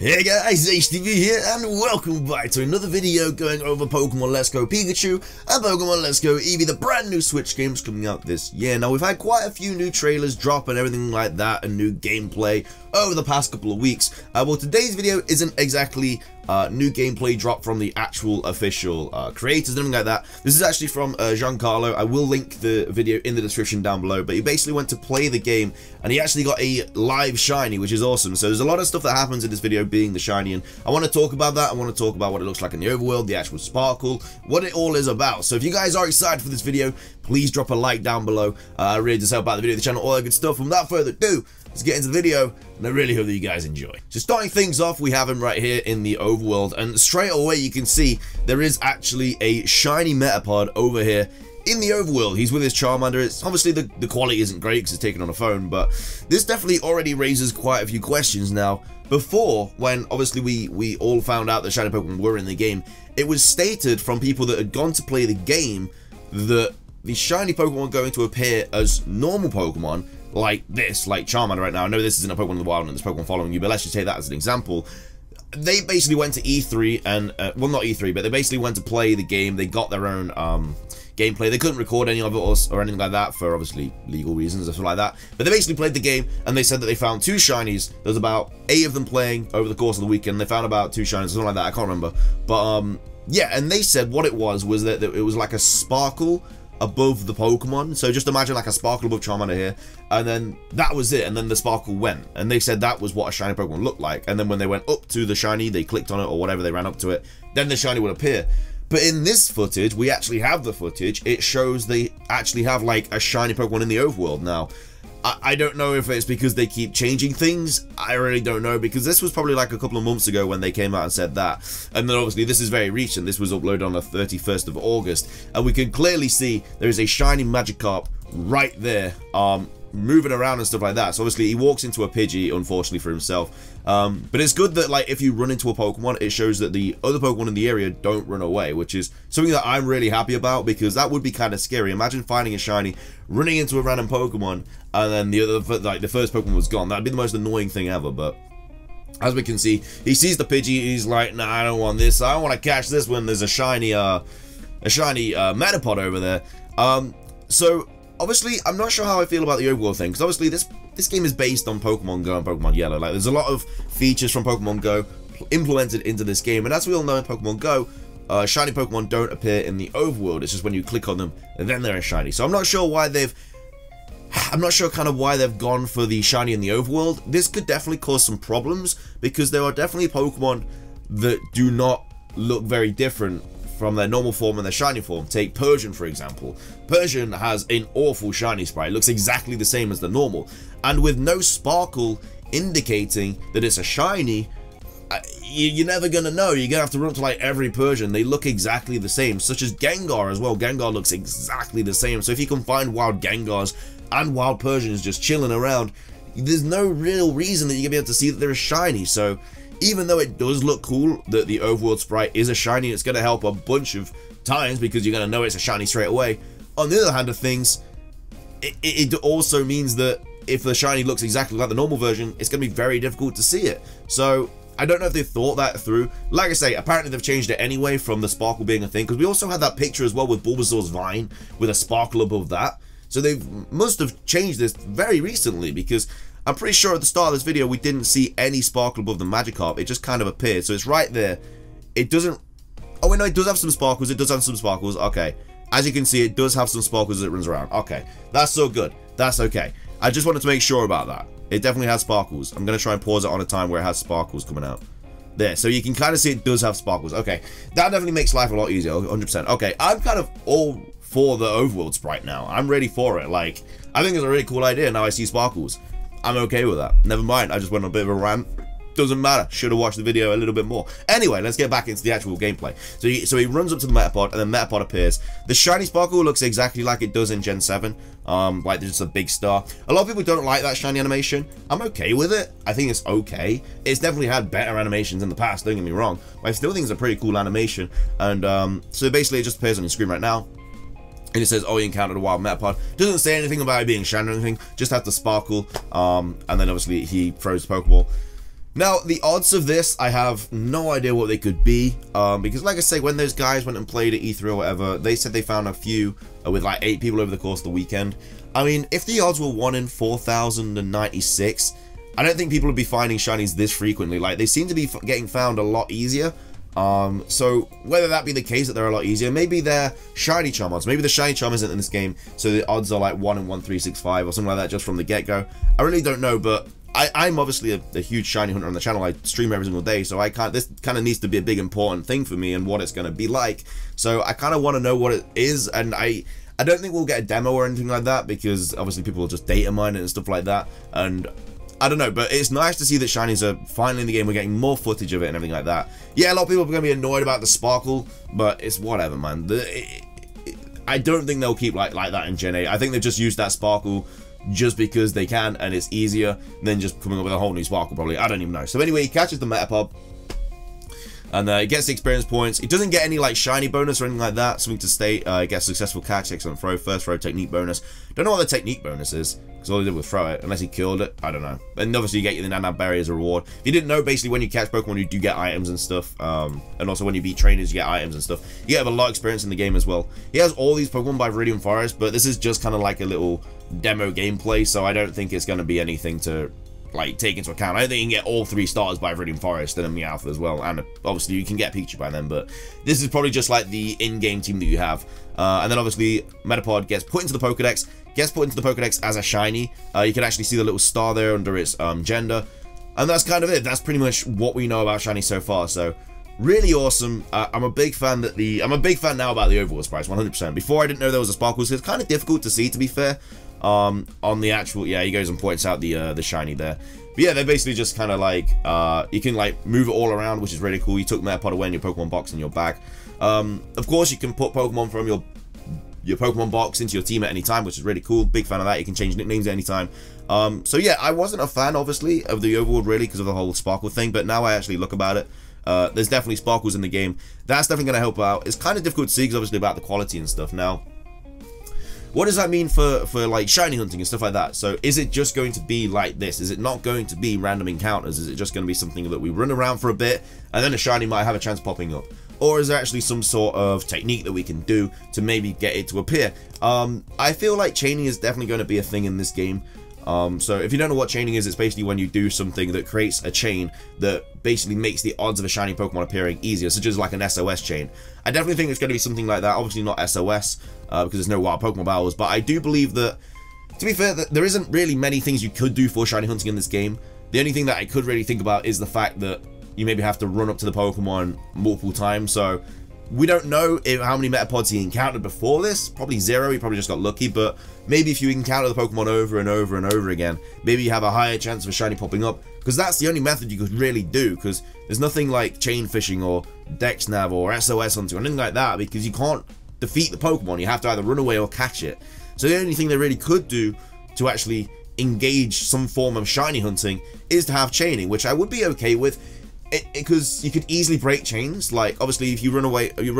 Hey guys, HTV here, and welcome back to another video going over Pokemon Let's Go Pikachu and Pokemon Let's Go Eevee, the brand new Switch games coming out this year. Now, we've had quite a few new trailers drop and everything like that, and new gameplay over the past couple of weeks. Well, today's video isn't exactly new gameplay drop from the actual official creators, anything like that. This is actually from Giancarlo. I will link the video in the description down below, but he basically went to play the game and he actually got a live shiny, which is awesome. So there's a lot of stuff that happens in this video being the shiny, and I want to talk about that. I want to talk about what it looks like in the overworld, the actual sparkle, what it all is about. So if you guys are excited for this video, please drop a like down below. I really just help out the video, the channel, all that good stuff. And without further ado, let's get into the video, and I really hope that you guys enjoy. So starting things off, we have him right here in the overworld, and straight away you can see there is actually a shiny Metapod over here in the overworld. He's with his Charmander. It's obviously the quality isn't great because it's taken on a phone, but this definitely already raises quite a few questions. Now, before, when obviously we all found out that shiny Pokemon were in the game, it was stated from people that had gone to play the game that the shiny Pokemon were going to appear as normal Pokemon, like this, like Charmander right now. I know this isn't a Pokemon in the wild and there's Pokemon following you, but let's just take that as an example. They basically went to E3 and, well, not E3, but they basically went to play the game. They got their own gameplay. They couldn't record any of it or anything like that for obviously legal reasons or something like that. But they basically played the game and they said that they found 2 shinies. There was about 8 of them playing over the course of the weekend. They found about 2 shinies, something like that. I can't remember. But yeah, and they said what it was that it was like a sparkle above the Pokemon. So just imagine like a sparkle above Charmander here, and then that was it, and then the sparkle went, and they said that was what a shiny Pokemon looked like. And then when they went up to the shiny, they clicked on it or whatever, they ran up to it, then the shiny would appear. But in this footage, we actually have the footage. It shows they actually have like a shiny Pokemon in the overworld. Now, I don't know if it's because they keep changing things. I really don't know, because this was probably like a couple of months ago when they came out and said that. And then obviously this is very recent. This was uploaded on the 31st of August. And we can clearly see there is a shiny Magikarp right there, moving around and stuff like that. So obviously he walks into a Pidgey, unfortunately for himself. But it's good that, like, if you run into a Pokemon, it shows that the other Pokemon in the area don't run away, which is something that I'm really happy about, because that would be kind of scary. Imagine finding a shiny, running into a random Pokemon, and then the other, like, the first Pokemon was gone. That'd be the most annoying thing ever. But as we can see, he sees the Pidgey, he's like, nah, I don't want this. I don't want to catch this when there's a shiny Metapod over there. So obviously, I'm not sure how I feel about the overworld thing, because obviously this game is based on Pokemon Go and Pokemon Yellow. Like, there's a lot of features from Pokemon Go implemented into this game, and as we all know in Pokemon Go, shiny Pokemon don't appear in the overworld. It's just when you click on them, and then they're shiny. So I'm not sure why they've gone for the shiny in the overworld. This could definitely cause some problems, because there are definitely Pokemon that do not look very different from their normal form and their shiny form. Take Persian, for example. Persian has an awful shiny sprite. It looks exactly the same as the normal. And with no sparkle indicating that it's a shiny, you're never going to know. You're going to have to run up to like every Persian. They look exactly the same. Such as Gengar as well. Gengar looks exactly the same. So if you can find wild Gengars and wild Persians just chilling around, there's no real reason that you're going to be able to see that they're a shiny. So even though it does look cool that the overworld sprite is a shiny, it's going to help a bunch of times because you're going to know it's a shiny straight away. On the other hand of things, it also means that if the shiny looks exactly like the normal version, it's going to be very difficult to see it. So I don't know if they've thought that through. Like I say, apparently they've changed it anyway from the sparkle being a thing, because we also had that picture as well with Bulbasaur's vine with a sparkle above that. So they must have changed this very recently, because I'm pretty sure at the start of this video we didn't see any sparkle above the Magikarp. It just kind of appeared. So it's right there. It doesn't... Oh, wait, no, it does have some sparkles. It does have some sparkles. Okay. As you can see, it does have some sparkles as it runs around. Okay. That's so good. That's okay. I just wanted to make sure about that. It definitely has sparkles. I'm going to try and pause it on a time where it has sparkles coming out. There. So you can kind of see it does have sparkles. Okay. That definitely makes life a lot easier. 100%. Okay. I'm kind of all for the overworld sprite now. I'm ready for it. Like, I think it's a really cool idea. Now I see sparkles. I'm okay with that. Never mind, I just went on a bit of a rant. Doesn't matter. Should have watched the video a little bit more. Anyway, let's get back into the actual gameplay. So he runs up to the Metapod, and then Metapod appears. The shiny sparkle looks exactly like it does in Gen 7. Like there's just a big star. A lot of people don't like that shiny animation. I'm okay with it. I think it's okay. It's definitely had better animations in the past, don't get me wrong. But I still think it's a pretty cool animation. And so basically it just appears on your screen right now. And it says, oh, you encountered a wild Metapod. Doesn't say anything about it being shiny or anything, just has the sparkle. And then obviously he throws the Pokeball. Now, the odds of this, I have no idea what they could be, because like I say, when those guys went and played at E3 or whatever, they said they found a few with like 8 people over the course of the weekend. I mean, if the odds were 1 in 4,096, I don't think people would be finding shinies this frequently. Like, they seem to be getting found a lot easier. So whether that be the case that they're a lot easier, maybe they're shiny charm odds. Maybe the shiny charm isn't in this game, so the odds are like 1 in 1,365 or something like that just from the get-go. I really don't know, but I'm obviously a huge shiny hunter on the channel. I stream every single day, so this kind of needs to be a big important thing for me and what it's going to be like. So I kind of want to know what it is, and I don't think we'll get a demo or anything like that, because obviously people will just data mine it and stuff like that, and I don't know, but it's nice to see that shinies are finally in the game. We're getting more footage of it and everything like that. Yeah, a lot of people are going to be annoyed about the sparkle, but it's whatever, man. I don't think they'll keep like that in Gen 8. I think they've just used that sparkle just because they can, and it's easier than just coming up with a whole new sparkle, probably. I don't even know. So anyway, he catches the Metapod, and he gets the experience points. He doesn't get any like shiny bonus or anything like that. Something to state. He gets successful catch, excellent throw, first throw technique bonus. Don't know what the technique bonus is, because all he did was throw it, unless he killed it. I don't know. And obviously you get the Nana Berry as a reward. If you didn't know, basically when you catch Pokemon, you do get items and stuff. And also when you beat trainers, you get items and stuff. You have a lot of experience in the game as well. He has all these Pokemon by Viridian Forest, but this is just kind of like a little demo gameplay, so I don't think it's going to be anything to like take into account. I don't think you can get all 3 starters by Viridian Forest and a Meowth as well, and obviously you can get Pikachu by then, but this is probably just like the in-game team that you have. And then obviously Metapod gets put into the Pokedex, as a shiny. You can actually see the little star there under its gender, and that's kind of it. That's pretty much what we know about shiny so far. So really awesome. I'm a big fan now about the overall price, 100%. Before I didn't know there was a sparkle, so it's kind of difficult to see, to be fair. On the actual, yeah, he goes and points out the shiny there. But yeah, they're basically just kind of like, you can like move it all around, which is really cool. You took Metapod away in your Pokemon box in your bag. Of course, you can put Pokemon from your Pokemon box into your team at any time, which is really cool. Big fan of that. You can change nicknames at any time. So yeah, I wasn't a fan, obviously, of the overworld, really, because of the whole sparkle thing, but now I actually look about it. There's definitely sparkles in the game. That's definitely going to help out. It's kind of difficult to see, because obviously about the quality and stuff. Now, what does that mean for like shiny hunting and stuff like that? So is it just going to be like this? Is it not going to be random encounters? Is it just going to be something that we run around for a bit and then a shiny might have a chance popping up? Or is there actually some sort of technique that we can do to maybe get it to appear? I feel like chaining is definitely going to be a thing in this game. So if you don't know what chaining is, it's basically when you do something that creates a chain that basically makes the odds of a shiny Pokemon appearing easier, such as like an SOS chain. I definitely think it's going to be something like that. Obviously not SOS, because there's no wild Pokemon battles, but I do believe that, to be fair, that there isn't really many things you could do for shiny hunting in this game. The only thing that I could really think about is the fact that you maybe have to run up to the Pokemon multiple times. So we don't know how many Metapods he encountered before this. Probably 0, he probably just got lucky, but maybe if you encounter the Pokemon over and over and over again, maybe you have a higher chance of a shiny popping up, because that's the only method you could really do, because there's nothing like chain fishing or Dex Nav or SOS hunting or anything like that, because you can't defeat the Pokemon. You have to either run away or catch it. So the only thing they really could do to actually engage some form of shiny hunting is to have chaining, which I would be okay with, because you could easily break chains. Like obviously if you run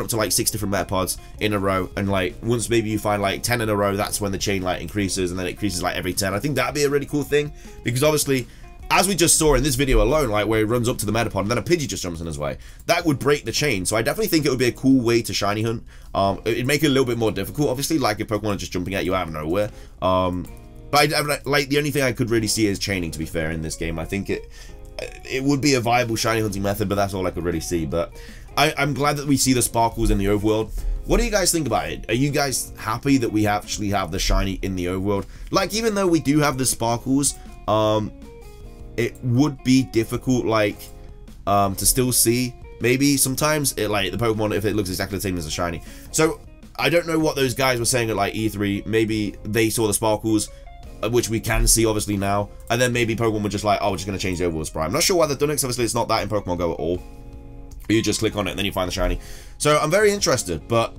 up to like 6 different Metapods in a row, and like once maybe you find like 10 in a row, that's when the chain like increases, and then it increases like every 10. I think that'd be a really cool thing, because obviously, as we just saw in this video alone, like where he runs up to the Metapod and then a Pidgey just jumps in his way, that would break the chain. So I definitely think it would be a cool way to shiny hunt. It'd make it a little bit more difficult, obviously, like if Pokemon are just jumping at you out of nowhere. But like the only thing I could really see is chaining, to be fair, in this game. I think it would be a viable shiny hunting method, but that's all I could really see. But I'm glad that we see the sparkles in the overworld. What do you guys think about it? Are you guys happy that we actually have the shiny in the overworld? Like, even though we do have the sparkles, it would be difficult, like, to still see. Maybe sometimes it, like, the Pokemon, if it looks exactly the same as a shiny. So I don't know what those guys were saying at like E3. Maybe they saw the sparkles, which we can see obviously now, and then maybe Pokemon were just like, oh, we're just going to change the overworld sprite. I'm not sure why they've done it, because obviously it's not that in Pokemon Go at all. You just click on it and then you find the shiny. So I'm very interested, but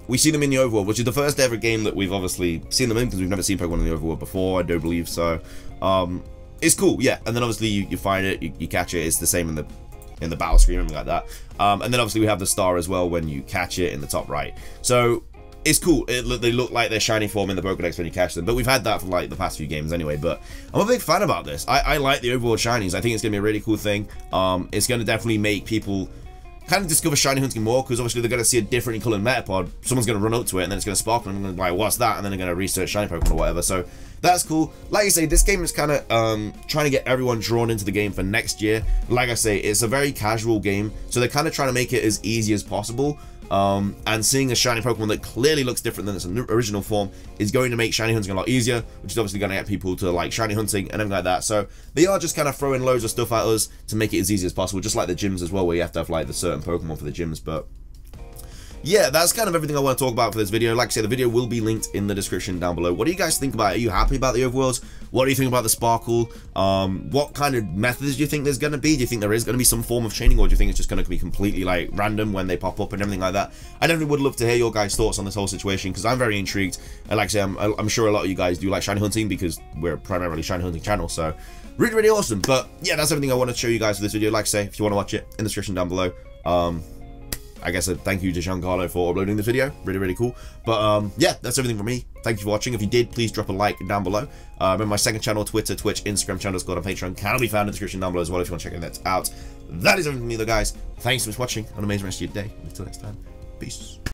we see them in the overworld, which is the first ever game that we've obviously seen them in, because we've never seen Pokemon in the overworld before, I don't believe so. It's cool, yeah. And then obviously you find it, you catch it. It's the same in the battle screen, something like that. And then obviously we have the star as well when you catch it in the top right. So it's cool. They look like they're shiny form in the Pokédex when you catch them, but we've had that for like the past few games anyway. But I'm a big fan about this. I like the overworld shinies. I think it's gonna be a really cool thing. It's gonna definitely make people kind of discover shiny hunting more, because obviously they're gonna see a differently colored Metapod. Someone's gonna run up to it and then it's gonna sparkle and they're gonna be like, what's that? And then they're gonna research shiny Pokemon or whatever. So that's cool. Like I say, this game is kind of trying to get everyone drawn into the game for next year. Like I say, it's a very casual game, so they're kind of trying to make it as easy as possible. And seeing a shiny Pokemon that clearly looks different than its original form is going to make shiny hunting a lot easier, which is obviously going to get people to like shiny hunting and everything like that. So they are just kind of throwing loads of stuff at us to make it as easy as possible, just like the gyms as well, where you have to have like the certain Pokemon for the gyms. But yeah, that's kind of everything I want to talk about for this video. Like I said, the video will be linked in the description down below. What do you guys think about it? Are you happy about the overworlds? What do you think about the sparkle? What kind of methods do you think there's going to be? Do you think there is going to be some form of chaining, or do you think it's just going to be completely like random when they pop up and everything like that? I definitely would love to hear your guys' thoughts on this whole situation, because I'm very intrigued. And like I say, I'm sure a lot of you guys do like shiny hunting, because we're primarily shiny hunting channel. So really, really awesome. But yeah, that's everything I want to show you guys for this video. Like I say, if you want to watch it, in the description down below. I guess a thank you to Giancarlo for uploading this video. Really, really cool. But yeah, that's everything from me. Thank you for watching. If you did, please drop a like down below. Remember, my second channel, Twitter, Twitch, Instagram channel, Discord, and Patreon can be found in the description down below as well if you want to check that out. That is everything from me, though, guys. Thanks so much for watching. Have an amazing rest of your day. Until next time, peace.